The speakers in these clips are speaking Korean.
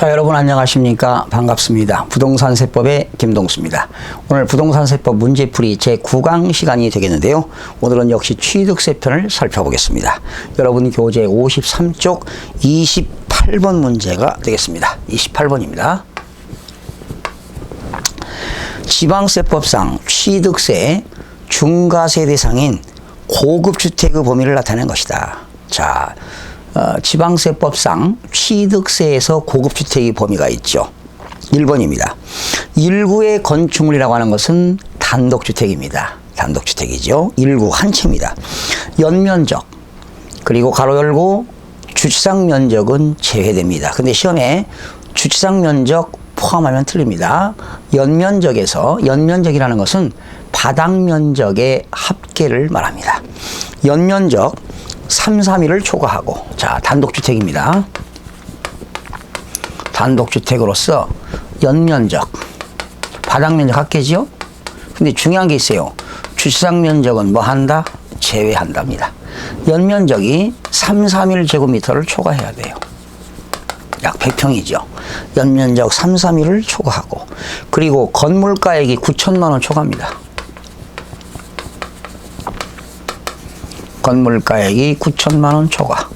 자, 여러분 안녕하십니까? 반갑습니다. 부동산 세법의 김동수입니다. 오늘 부동산 세법 문제풀이 제9강 시간이 되겠는데요. 오늘은 역시 취득세 편을 살펴보겠습니다. 여러분 교재 53쪽 28번 문제가 되겠습니다. 28번입니다. 지방세법상 취득세 중과세 대상인 고급주택의 범위를 나타낸 것이다. 자, 지방세법상 취득세에서 고급주택의 범위가 있죠. 1번입니다. 일구의 건축물이라고 하는 것은 단독주택입니다. 단독주택이죠. 일구 한 채입니다. 연면적 그리고 가로 열고 주차장 면적은 제외됩니다. 근데 시험에 주차장 면적 포함하면 틀립니다. 연면적이라는 것은 바닥 면적의 합계를 말합니다. 연면적 3, 3일을 초과하고, 자, 단독주택입니다. 단독주택으로서 연면적, 바닥면적 합계지요? 근데 중요한 게 있어요. 주차장 면적은 뭐 한다? 제외한답니다. 연면적이 3, 3일 제곱미터를 초과해야 돼요. 약 100평이죠. 연면적 3, 3일을 초과하고, 그리고 건물가액이 9천만 원 초과합니다. 건물가액이 9천만 원 초과.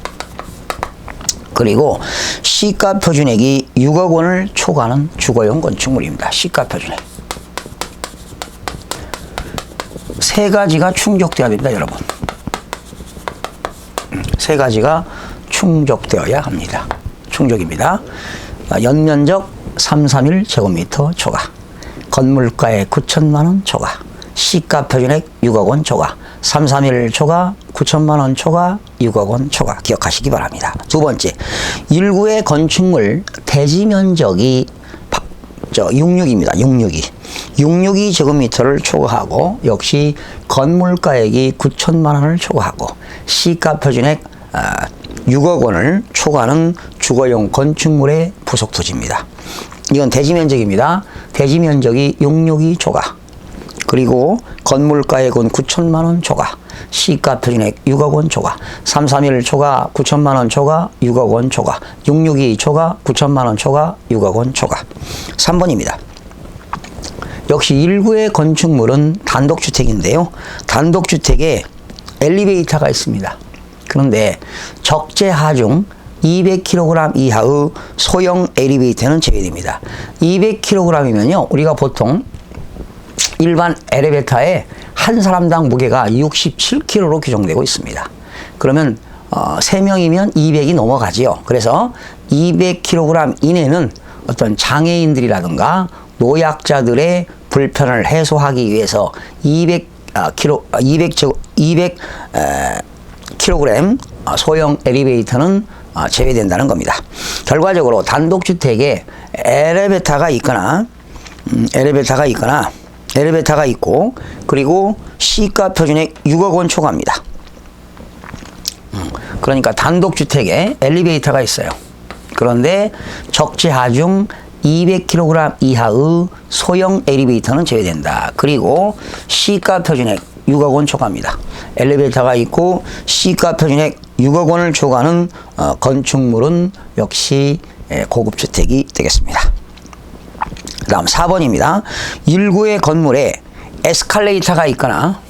그리고 시가 표준액이 6억 원을 초과하는 주거용 건축물입니다. 시가 표준액. 세 가지가 충족되어야 됩니다, 여러분. 세 가지가 충족되어야 합니다. 충족입니다. 연면적 3, 3일 제곱미터 초과. 건물가액 9천만 원 초과. 시가 표준액 6억 원 초과. 3, 3일 초과, 9천만 원 초과, 6억 원 초과. 기억하시기 바랍니다. 두 번째, 일구의 건축물 대지 면적이 66입니다. 662 제곱미터를 초과하고, 역시 건물가액이 9천만 원을 초과하고, 시가 표준액 6억 원을 초과하는 주거용 건축물의 부속 토지입니다. 이건 대지 면적입니다. 대지 면적이 662 초과. 그리고 건물가액은 9천만 원 초과, 시가 표준액 6억 원 초과, 3, 3일 초과, 9천만 원 초과, 6억 원 초과, 662 초과, 9천만 원 초과, 6억 원 초과. 3번입니다. 역시 일구의 건축물은 단독주택인데요. 단독주택에 엘리베이터가 있습니다. 그런데 적재하중 200kg 이하의 소형 엘리베이터는 제외됩니다. 200kg이면요, 우리가 보통 일반 엘리베이터에 한 사람당 무게가 67kg로 규정되고 있습니다. 그러면 3명이면 200이 넘어가지요. 그래서 200kg 이내는 어떤 장애인들이라든가 노약자들의 불편을 해소하기 위해서 200kg 소형 엘리베이터는 제외된다는 겁니다. 결과적으로 단독주택에 엘리베이터가 있고, 그리고 시가 표준액 6억 원 초과합니다. 그러니까 단독주택에 엘리베이터가 있어요. 그런데 적재하중 200kg 이하의 소형 엘리베이터는 제외된다. 그리고 시가 표준액 6억 원 초과합니다. 엘리베이터가 있고 시가 표준액 6억 원을 초과하는 건축물은 역시 고급주택이 되겠습니다. 그 다음 4번입니다. 일구의 건물에 에스컬레이터가 있거나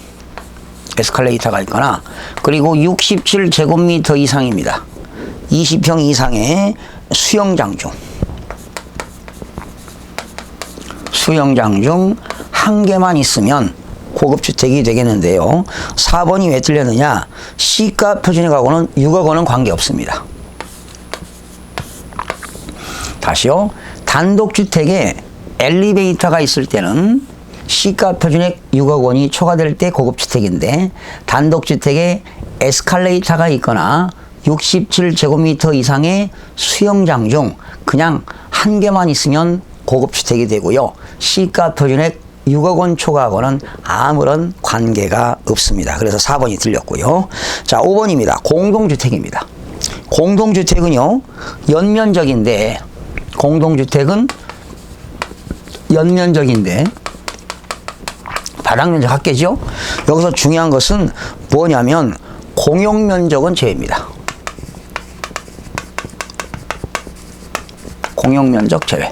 그리고 67제곱미터 이상입니다. 20평 이상의 수영장 중 한 개만 있으면 고급주택이 되겠는데요. 4번이 왜 틀렸느냐? 시가 표준액하고는 6억 원은 관계없습니다. 다시요. 단독주택에 엘리베이터가 있을 때는 시가 표준액 6억 원이 초과될 때 고급주택인데, 단독주택에 에스컬레이터가 있거나 67제곱미터 이상의 수영장 중 그냥 한 개만 있으면 고급주택이 되고요. 시가 표준액 6억 원 초과하고는 아무런 관계가 없습니다. 그래서 4번이 틀렸고요. 자, 5번입니다. 공동주택입니다. 공동주택은요, 연면적인데 바닥면적 합계죠. 여기서 중요한 것은 뭐냐면 공용면적은 제외입니다. 공용면적 제외.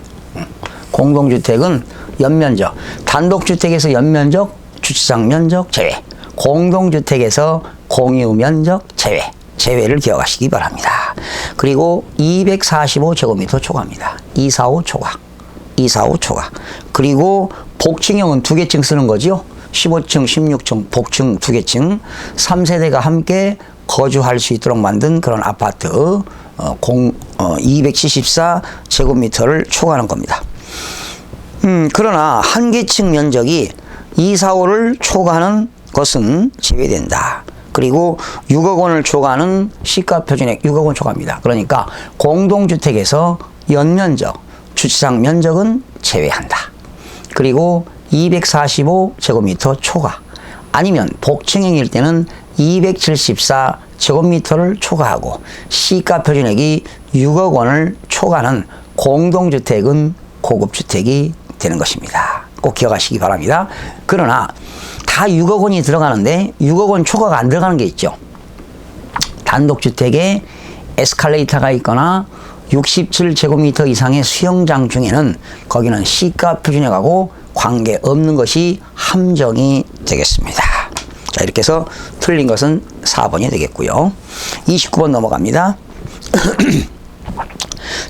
공동주택은 연면적, 단독주택에서 연면적, 주차장 면적 제외, 공동주택에서 공유면적 제외, 제외를 기억하시기 바랍니다. 그리고 245제곱미터 초과입니다. 245 초과. 245 초과. 그리고 복층형은 두 개층 쓰는 거죠. 15층, 16층, 복층 두 개층, 3세대가 함께 거주할 수 있도록 만든 그런 아파트 274제곱미터를 초과하는 겁니다. 그러나 한 개층 면적이 245를 초과하는 것은 제외된다. 그리고 6억 원을 초과하는 시가 표준액 6억 원 초과입니다. 그러니까 공동주택에서 연면적, 주차장 면적은 제외한다. 그리고 245제곱미터 초과, 아니면 복층형일 때는 274제곱미터를 초과하고 시가 표준액이 6억 원을 초과하는 공동주택은 고급주택이 되는 것입니다. 꼭 기억하시기 바랍니다. 그러나 다 6억 원이 들어가는데 6억 원 초과가 안 들어가는 게 있죠. 단독주택에 에스컬레이터가 있거나 67제곱미터 이상의 수영장 중에는 거기는 시가 표준액하고 관계없는 것이 함정이 되겠습니다. 자, 이렇게 해서 틀린 것은 4번이 되겠고요. 29번 넘어갑니다.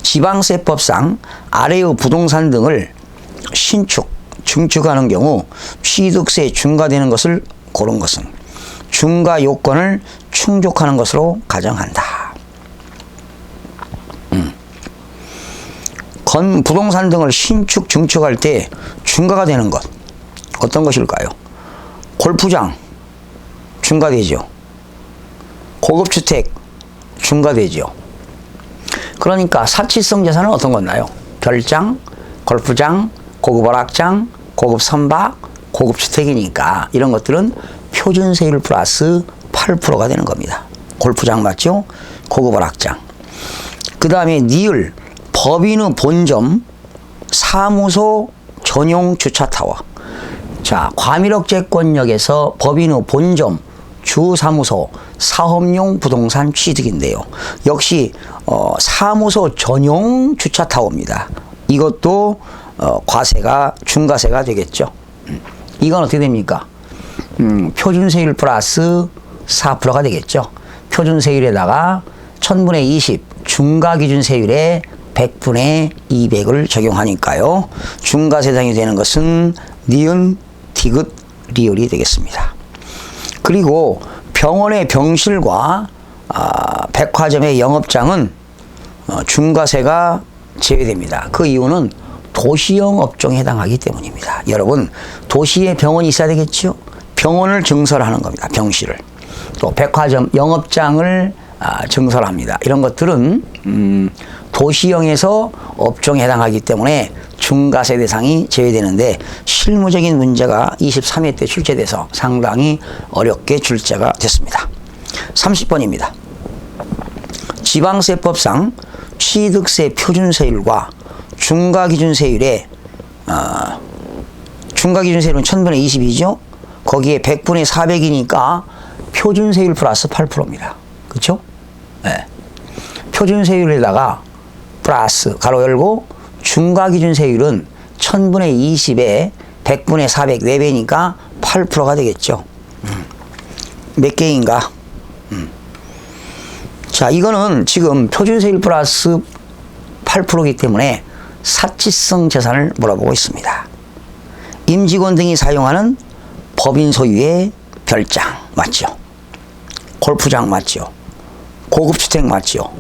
지방세법상 아래의 부동산 등을 신축, 증축하는 경우 취득세 중과되는 것을 고른 것은 중과 요건을 충족하는 것으로 가정한다. 건 부동산 등을 신축, 증축할 때 중과가 되는 것 어떤 것일까요? 골프장 중과되죠. 고급주택 중과되죠. 그러니까 사치성 재산은 어떤 건가요? 별장, 골프장, 고급 오락장, 고급 선박, 고급주택이니까 이런 것들은 표준세율 플러스 8%가 되는 겁니다. 골프장 맞죠? 고급 오락장. 그 다음에 니을, 법인의 본점, 사무소 전용 주차타워. 자, 과밀억제권역에서 법인의 본점, 주사무소, 사업용 부동산 취득인데요. 역시 사무소 전용 주차타워입니다. 이것도 과세가 중과세가 되겠죠. 이건 어떻게 됩니까? 표준세율 플러스 4%가 되겠죠. 표준세율에다가 1000분의 20 중과기준세율에 100분의 200을 적용하니까요. 중과세 대상이 되는 것은 니은, 디귿, 리을이 되겠습니다. 그리고 병원의 병실과 백화점의 영업장은 중과세가 제외됩니다. 그 이유는 도시형 업종에 해당하기 때문입니다. 여러분, 도시에 병원이 있어야 되겠죠? 병원을 증설하는 겁니다. 병실을. 또 백화점 영업장을 증설합니다. 이런 것들은 도시형에서 업종에 해당하기 때문에 중과세 대상이 제외되는데 실무적인 문제가 23회 때 출제돼서 상당히 어렵게 출제가 됐습니다. 30번입니다. 지방세법상 취득세 표준세율과 중과기준세율의 중과기준세율은 1000분의 20이죠. 거기에 100분의 400이니까 표준세율 플러스 8%입니다. 그렇죠? 네. 표준세율에다가 플러스 가로 열고 중과기준세율은 1000분의 20에 100분의 400 4배니까 8%가 되겠죠. 몇 개인가? 자, 이거는 지금 표준세율 플러스 8%이기 때문에 사치성 재산을 물어보고 있습니다. 임직원 등이 사용하는 법인 소유의 별장 맞죠? 골프장 맞죠? 고급주택 맞죠?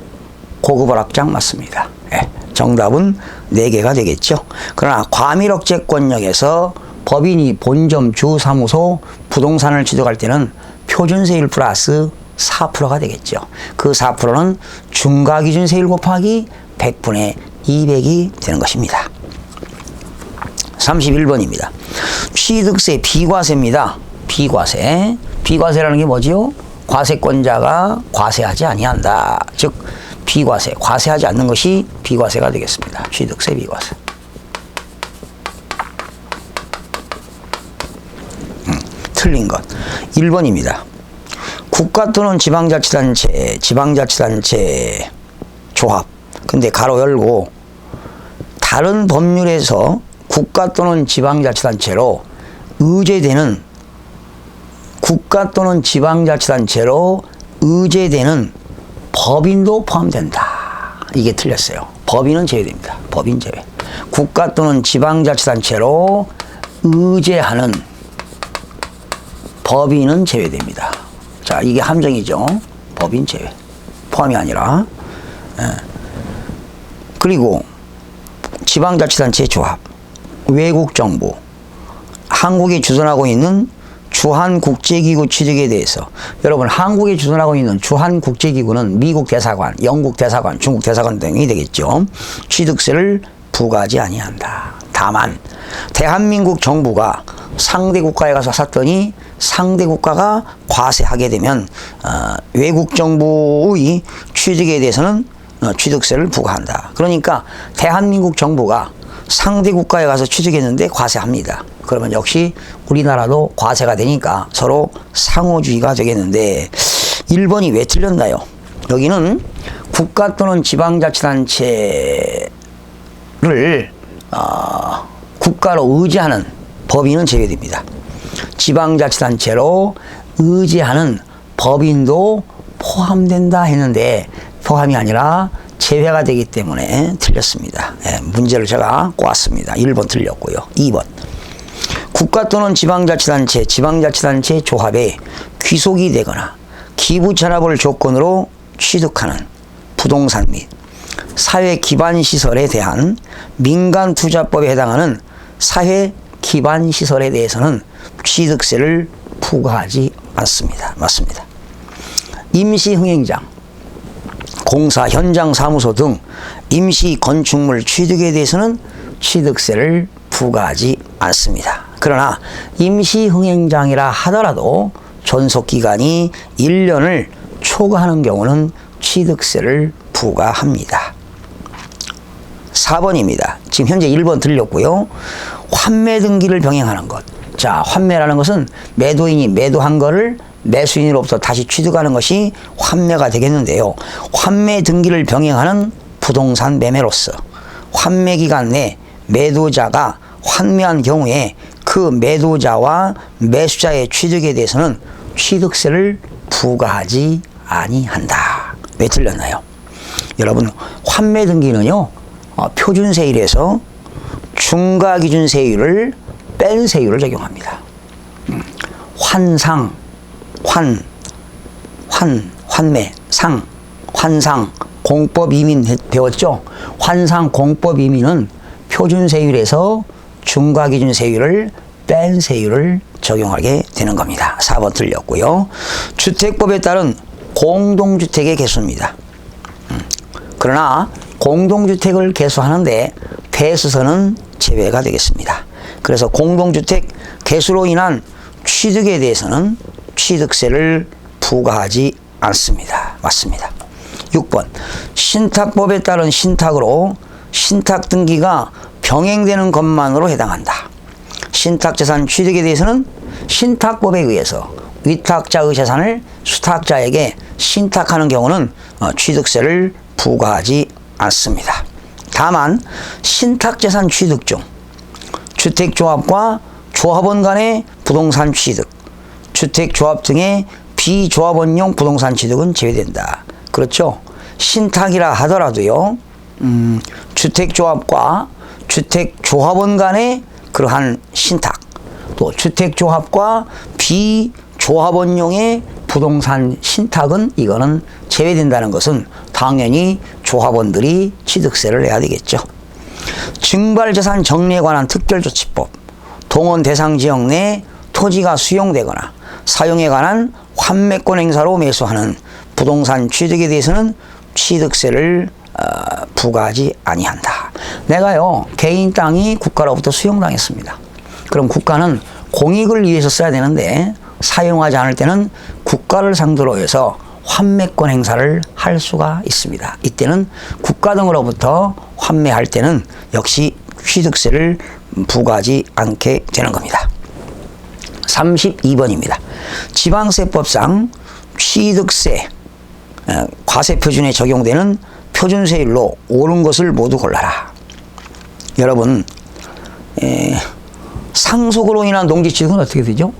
고급 오락장 맞습니다. 네, 정답은 4개가 되겠죠. 그러나 과밀억제권역에서 법인이 본점, 주사무소, 부동산을 취득할 때는 표준세율 플러스 4%가 되겠죠. 그 4%는 중과기준세율 곱하기 100분의 200이 되는 것입니다. 31번입니다. 취득세 비과세입니다. 비과세. 비과세라는 게 뭐지요? 과세권자가 과세하지 아니한다. 즉 비과세, 과세하지 않는 것이 비과세가 되겠습니다. 취득세 비과세. 틀린 것. 1번입니다. 국가 또는 지방자치단체 조합. 근데 가로 열고 다른 법률에서 국가 또는 지방자치단체로 의제되는 법인도 포함된다. 이게 틀렸어요. 법인은 제외됩니다. 법인 제외. 국가 또는 지방자치단체로 의제하는 법인은 제외됩니다. 자, 이게 함정이죠. 법인 제외. 포함이 아니라. 그리고 지방자치단체 조합, 외국정부, 한국이 주선하고 있는 주한국제기구 취득에 대해서, 여러분 한국이 주선하고 있는 주한국제기구는 미국 대사관, 영국 대사관, 중국 대사관 등이 되겠죠. 취득세를 부과하지 아니한다. 다만 대한민국 정부가 상대 국가에 가서 샀더니 상대 국가가 과세하게 되면 외국 정부의 취득에 대해서는 취득세를 부과한다. 그러니까 대한민국 정부가 상대 국가에 가서 취득했는데 과세합니다. 그러면 역시 우리나라도 과세가 되니까 서로 상호주의가 되겠는데 1번이 왜 틀렸나요? 여기는 국가 또는 지방자치단체를 국가로 의지하는 법인은 제외됩니다. 지방자치단체로 의지하는 법인도 포함된다 했는데 포함이 아니라 제외가 되기 때문에 틀렸습니다. 문제를 제가 꼬았습니다. 1번 틀렸고요. 2번. 국가 또는 지방자치단체 조합에 귀속이 되거나 기부전압을 조건으로 취득하는 부동산 및 사회기반시설에 대한 민간투자법에 해당하는 사회기반시설에 대해서는 취득세를 부과하지 않습니다. 맞습니다. 임시흥행장, 공사 현장 사무소 등 임시 건축물 취득에 대해서는 취득세를 부과하지 않습니다. 그러나 임시 흥행장이라 하더라도 존속기간이 1년을 초과하는 경우는 취득세를 부과합니다. 4번입니다. 지금 현재 1번 들렸고요. 환매 등기를 병행하는 것. 자, 환매라는 것은 매도인이 매도한 거를 매수인으로부터 다시 취득하는 것이 환매가 되겠는데요. 환매 등기를 병행하는 부동산 매매로서 환매 기간 내 매도자가 환매한 경우에 그 매도자와 매수자의 취득에 대해서는 취득세를 부과하지 아니한다. 왜 틀렸나요? 여러분, 환매 등기는요, 표준세율에서 중과기준세율을 뺀 세율을 적용합니다. 환매, 환상, 공법 이민 배웠죠? 환상, 공법 이민은 표준세율에서 중과기준세율을 뺀 세율을 적용하게 되는 겁니다. 4번 틀렸고요. 주택법에 따른 공동주택의 개수입니다. 그러나 공동주택을 개수하는데 폐수선은 제외가 되겠습니다. 그래서 공동주택 개수로 인한 취득에 대해서는 취득세를 부과하지 않습니다. 맞습니다. 6번. 신탁법에 따른 신탁으로 신탁 등기가 병행되는 것만으로 해당한다. 신탁재산 취득에 대해서는 신탁법에 의해서 위탁자의 재산을 수탁자에게 신탁하는 경우는 취득세를 부과하지 않습니다. 다만 신탁재산 취득 중 주택조합과 조합원 간의 부동산 취득, 주택조합 등의 비조합원용 부동산 취득은 제외된다. 그렇죠? 신탁이라 하더라도요, 주택조합과 주택조합원 간의 그러한 신탁, 또 주택조합과 비조합원용의 부동산 신탁은 이거는 제외된다는 것은 당연히 조합원들이 취득세를 내야 되겠죠. 증발재산 정리에 관한 특별조치법, 동원 대상 지역 내 토지가 수용되거나 사용에 관한 환매권 행사로 매수하는 부동산 취득에 대해서는 취득세를 부과하지 아니한다. 내가요, 개인 땅이 국가로부터 수용당했습니다. 그럼 국가는 공익을 위해서 써야 되는데 사용하지 않을 때는 국가를 상대로 해서 환매권 행사를 할 수가 있습니다. 이때는 국가 등으로부터 환매할 때는 역시 취득세를 부과하지 않게 되는 겁니다. 32번입니다. 지방세법상 취득세 과세 표준에 적용되는 표준세율로 옳은 것을 모두 골라라. 여러분, 상속으로 인한 농지취득은 어떻게 되죠?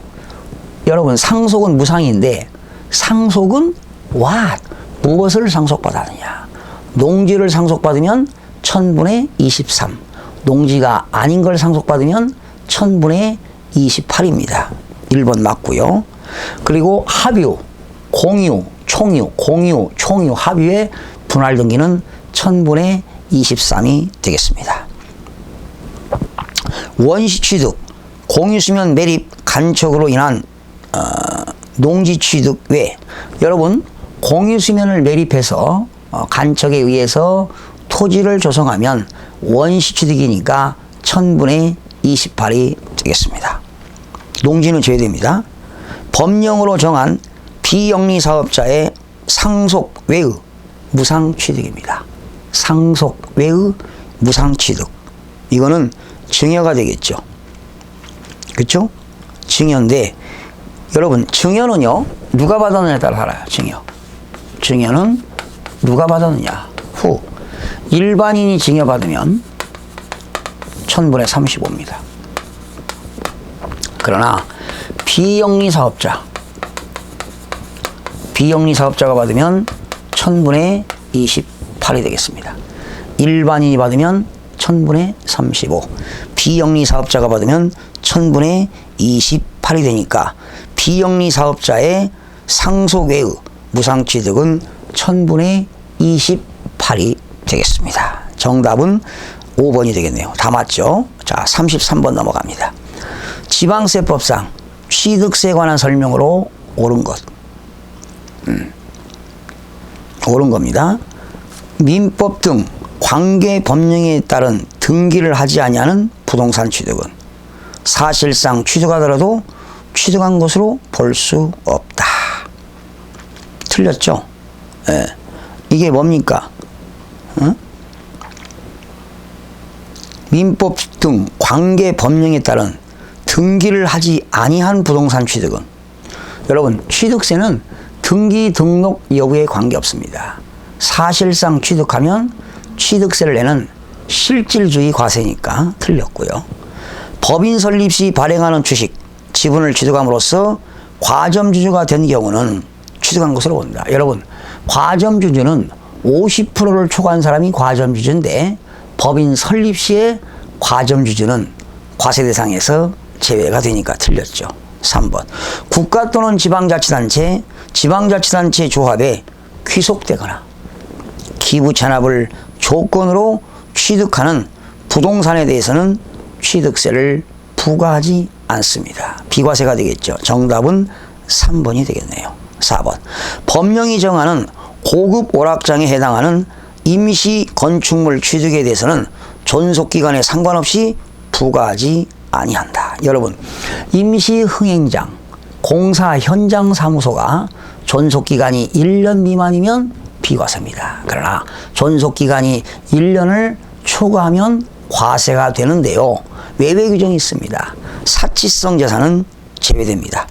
여러분, 상속은 무상인데 상속은 what? 무엇을 상속받았느냐? 농지를 상속받으면 1000분의 23. 농지가 아닌 걸 상속받으면 1000분의 28입니다. 1번 맞고요. 그리고 합유, 공유, 총유, 공유, 총유, 합유의 분할 등기는 1000분의 23이 되겠습니다. 원시 취득, 공유수면 매립 간척으로 인한 농지 취득 외, 여러분 공유수면을 매립해서 간척에 의해서 토지를 조성하면 원시 취득이니까 1000분의 28이 되겠습니다. 농지는 제외됩니다. 법령으로 정한 비영리 사업자의 상속 외의 무상 취득입니다. 상속 외의 무상 취득. 이거는 증여가 되겠죠. 그렇죠? 증여인데 여러분, 증여는요 누가 받았느냐에 따라 달라요. 증여는 누가 받았느냐. 후, 일반인이 증여받으면 1000분의 35입니다. 그러나 비영리 사업자가 받으면 1000분의 28이 되겠습니다. 일반인이 받으면 1000분의 35, 비영리 사업자가 받으면 1000분의 28이 되니까 비영리 사업자의 상속 외의 무상 취득은 1000분의 28이 되겠습니다. 정답은 5번이 되겠네요. 다 맞죠? 자, 33번 넘어갑니다. 지방세법상 취득세에 관한 설명으로 옳은 것. 옳은 겁니다. 민법 등 관계 법령에 따른 등기를 하지 아니하는 부동산 취득은 사실상 취득하더라도 취득한 것으로 볼 수 없다. 틀렸죠? 예. 이게 뭡니까? 민법 등 관계 법령에 따른 등기를 하지 아니한 부동산 취득은, 여러분 취득세는 등기 등록 여부에 관계없습니다. 사실상 취득하면 취득세를 내는 실질주의 과세니까 틀렸고요. 법인 설립 시 발행하는 주식, 지분을 취득함으로써 과점주주가 된 경우는 취득한 것으로 본다. 여러분, 과점주주는 50%를 초과한 사람이 과점주주인데 법인 설립 시에 과점주주는 과세 대상에서 제외가 되니까 틀렸죠. 3번. 국가 또는 지방자치단체, 지방자치단체 조합에 귀속되거나 기부 찬합을 조건으로 취득하는 부동산에 대해서는 취득세를 부과하지 않습니다. 비과세가 되겠죠. 정답은 3번이 되겠네요. 4번. 법령이 정하는 고급 오락장에 해당하는 임시 건축물 취득에 대해서는 존속기간에 상관없이 부과하지 아니한다. 여러분, 임시 흥행장, 공사 현장 사무소가 존속기간이 1년 미만이면 비과세입니다. 그러나 존속기간이 1년을 초과하면 과세가 되는데요. 외외 규정이 있습니다. 사치성 재산은 제외됩니다.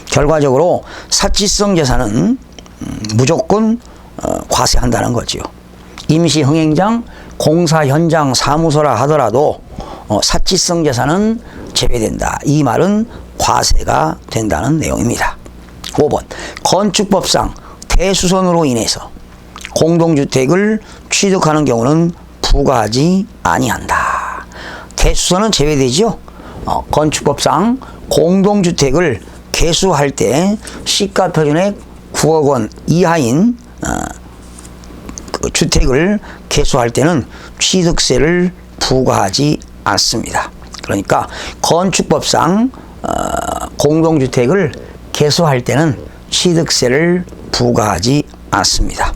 결과적으로 사치성 재산은 무조건 과세한다는 거지요. 임시 흥행장, 공사 현장 사무소라 하더라도 사치성 재산은 제외된다. 이 말은 과세가 된다는 내용입니다. 5번. 건축법상 대수선으로 인해서 공동주택을 취득하는 경우는 부과하지 아니한다. 대수선은 제외되죠. 건축법상 공동주택을 개수할 때 시가표준액 9억 원 이하인 그 주택을 개수할 때는 취득세를 부과하지 않습니다. 그러니까 건축법상 공동주택을 개수할 때는 취득세를 부과하지 않습니다.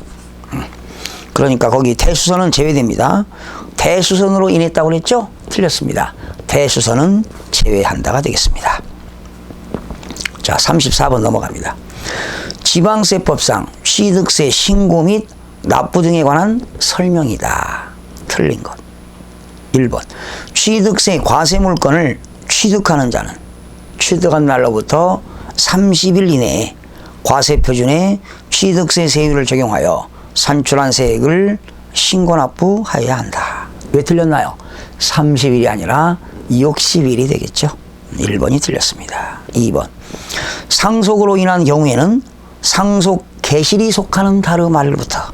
그러니까 거기 대수선은 제외됩니다. 대수선으로 인했다고 그랬죠? 틀렸습니다. 대수선은 제외한다가 되겠습니다. 자, 34번 넘어갑니다. 지방세법상 취득세 신고 및 납부 등에 관한 설명이다. 틀린 것. 1번. 취득세 과세 물건을 취득하는 자는 취득한 날로부터 30일 이내에 과세 표준에 취득세 세율을 적용하여 산출한 세액을 신고 납부하여야 한다. 왜 틀렸나요? 30일이 아니라 60일이 되겠죠. 1번이 틀렸습니다. 2번. 상속으로 인한 경우에는 상속 개실이 속하는 달의 말부터,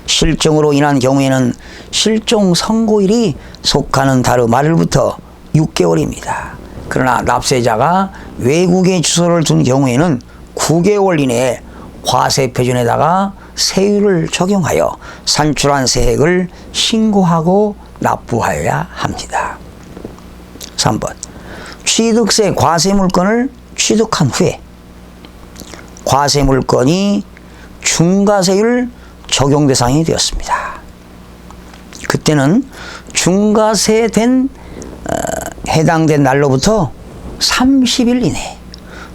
실종으로 인한 경우에는 실종 선고일이 속하는 달의 말부터 6개월입니다. 그러나 납세자가 외국에 주소를 둔 경우에는 9개월 이내에 과세표준에다가 세율을 적용하여 산출한 세액을 신고하고 납부하여야 합니다. 3번. 취득세 과세물건을 취득한 후에 과세물건이 중과세율 적용 대상이 되었습니다. 그때는 중과세된 해당된 날로부터 30일 이내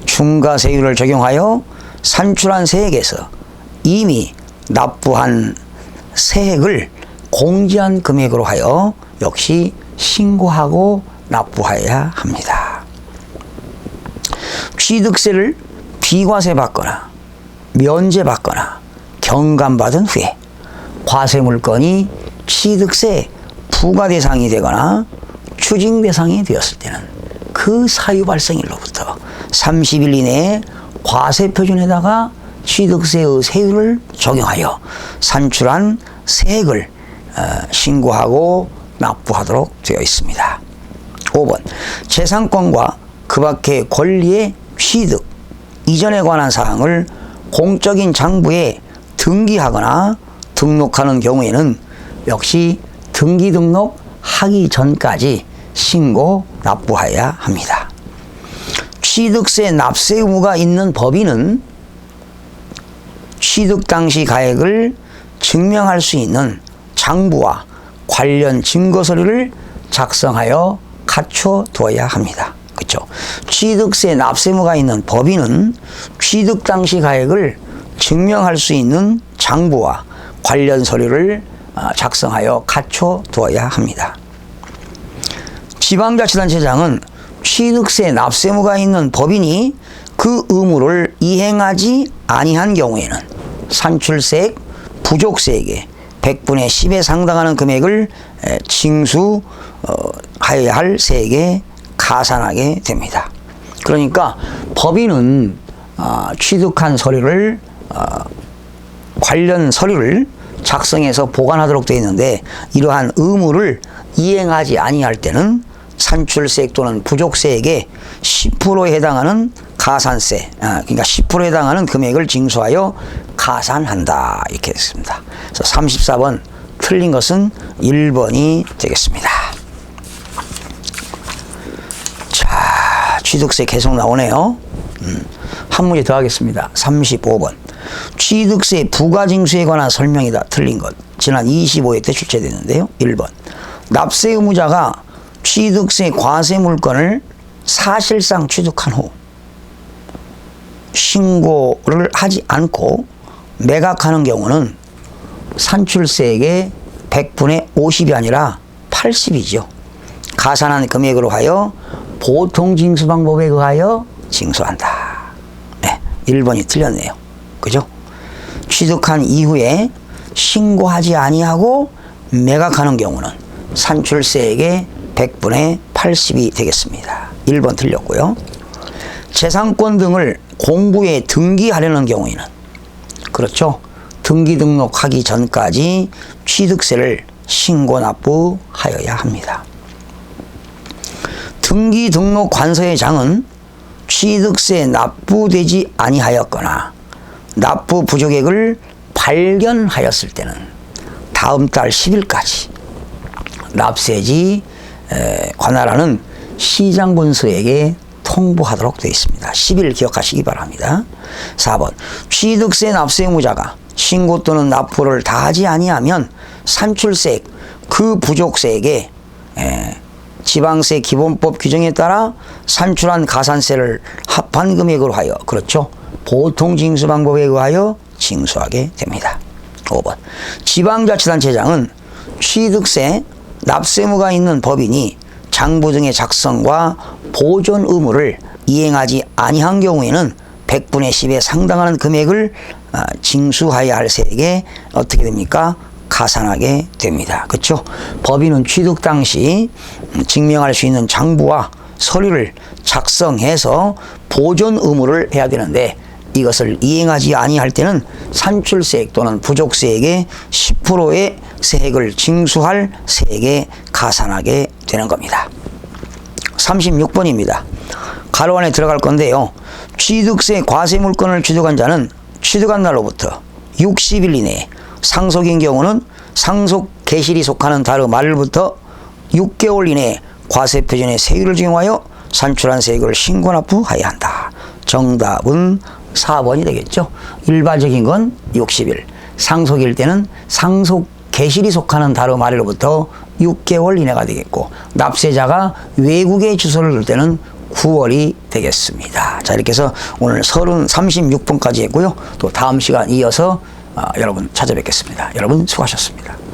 중과세율을 적용하여 산출한 세액에서 이미 납부한 세액을 공제한 금액으로 하여 역시 신고하고 납부하여야 합니다. 취득세를 비과세 받거나 면제 받거나 경감받은 후에 과세물건이 취득세 부과 대상이 되거나 추징 대상이 되었을 때는 그 사유 발생일로부터 30일 이내에 과세표준에다가 취득세의 세율을 적용하여 산출한 세액을 신고하고 납부하도록 되어 있습니다. 5번. 재산권과 그 밖의 권리의 취득 이전에 관한 사항을 공적인 장부에 등기하거나 등록하는 경우에는 역시 등기 등록하기 전까지 신고 납부해야 합니다. 취득세 납세 의무가 있는 법인은 취득 당시 가액을 증명할 수 있는 장부와 관련 증거 서류를 작성하여 갖춰두어야 합니다. 그렇죠? 취득세 납세 의무가 있는 법인은 취득 당시 가액을 증명할 수 있는 장부와 관련 서류를 작성하여 갖춰두어야 합니다. 지방자치단체장은 취득세 납세 의무가 있는 법인이 그 의무를 이행하지 아니한 경우에는 산출세액, 부족세액의 100분의 10에 상당하는 금액을 징수하여야 할 세액에 가산하게 됩니다. 그러니까 법인은 취득한 서류를 관련 서류를 작성해서 보관하도록 되어 있는데 이러한 의무를 이행하지 아니할 때는 산출세액 또는 부족세액의 10%에 해당하는 가산세, 그러니까 10%에 해당하는 금액을 징수하여 가산한다 이렇게 했습니다. 그래서 34번 틀린 것은 1번이 되겠습니다. 자, 취득세 계속 나오네요. 한 문제 더 하겠습니다. 35번. 취득세 부가징수에 관한 설명이다. 틀린 것. 지난 25회 때 출제됐는데요. 1번. 납세 의무자가 취득세 과세 물건을 사실상 취득한 후 신고를 하지 않고 매각하는 경우는 산출세액의 100분의 50이 아니라 80이죠. 가산한 금액으로 하여 보통징수 방법에 의하여 징수한다. 네, 1번이 틀렸네요. 그죠? 취득한 이후에 신고하지 아니하고 매각하는 경우는 산출세액의 100분의 80이 되겠습니다. 1번 틀렸고요. 재산권 등을 공부에 등기하려는 경우에는 그렇죠. 등기 등록하기 전까지 취득세를 신고 납부하여야 합니다. 등기 등록 관서의 장은 취득세 납부되지 아니하였거나 납부 부족액을 발견하였을 때는 다음 달 10일까지 납세지 관할하는 시장본서에게 통보하도록 되어 있습니다. 10일 기억하시기 바랍니다. 4번. 취득세 납세 의무자가 신고 또는 납부를 다하지 아니하면 산출세액, 그 부족세액에 지방세 기본법 규정에 따라 산출한 가산세를 합한 금액으로 하여 그렇죠. 보통징수 방법에 의하여 징수하게 됩니다. 5번. 지방자치단체장은 취득세 납세 의무가 있는 법인이 장부 등의 작성과 보존 의무를 이행하지 아니한 경우에는 100분의 10에 상당하는 금액을 징수하여야 할 세액에 어떻게 됩니까? 가산하게 됩니다. 그렇죠? 법인은 취득 당시 증명할 수 있는 장부와 서류를 작성해서 보존 의무를 해야 되는데 이것을 이행하지 아니할 때는 산출세액 또는 부족세액의 10%의 세액을 징수할 세액에 가산하게 되는 겁니다. 36번입니다. 가로 안에 들어갈 건데요. 취득세 과세 물건을 취득한 자는 취득한 날로부터 60일 이내에 상속인 경우는 상속 개실이 속하는 달의 말일부터 6개월 이내에 과세 표준의 세율을 적용하여 산출한 세액을 신고납부하여야 한다. 정답은 4번이 되겠죠. 일반적인 건 60일, 상속일 때는 상속 개실이 속하는 달의 말일로부터 6개월 이내가 되겠고 납세자가 외국에 주소를 둘 때는 9월이 되겠습니다. 자, 이렇게 해서 오늘 36번까지 했고요. 또 다음 시간 이어서 여러분 찾아뵙겠습니다. 여러분 수고하셨습니다.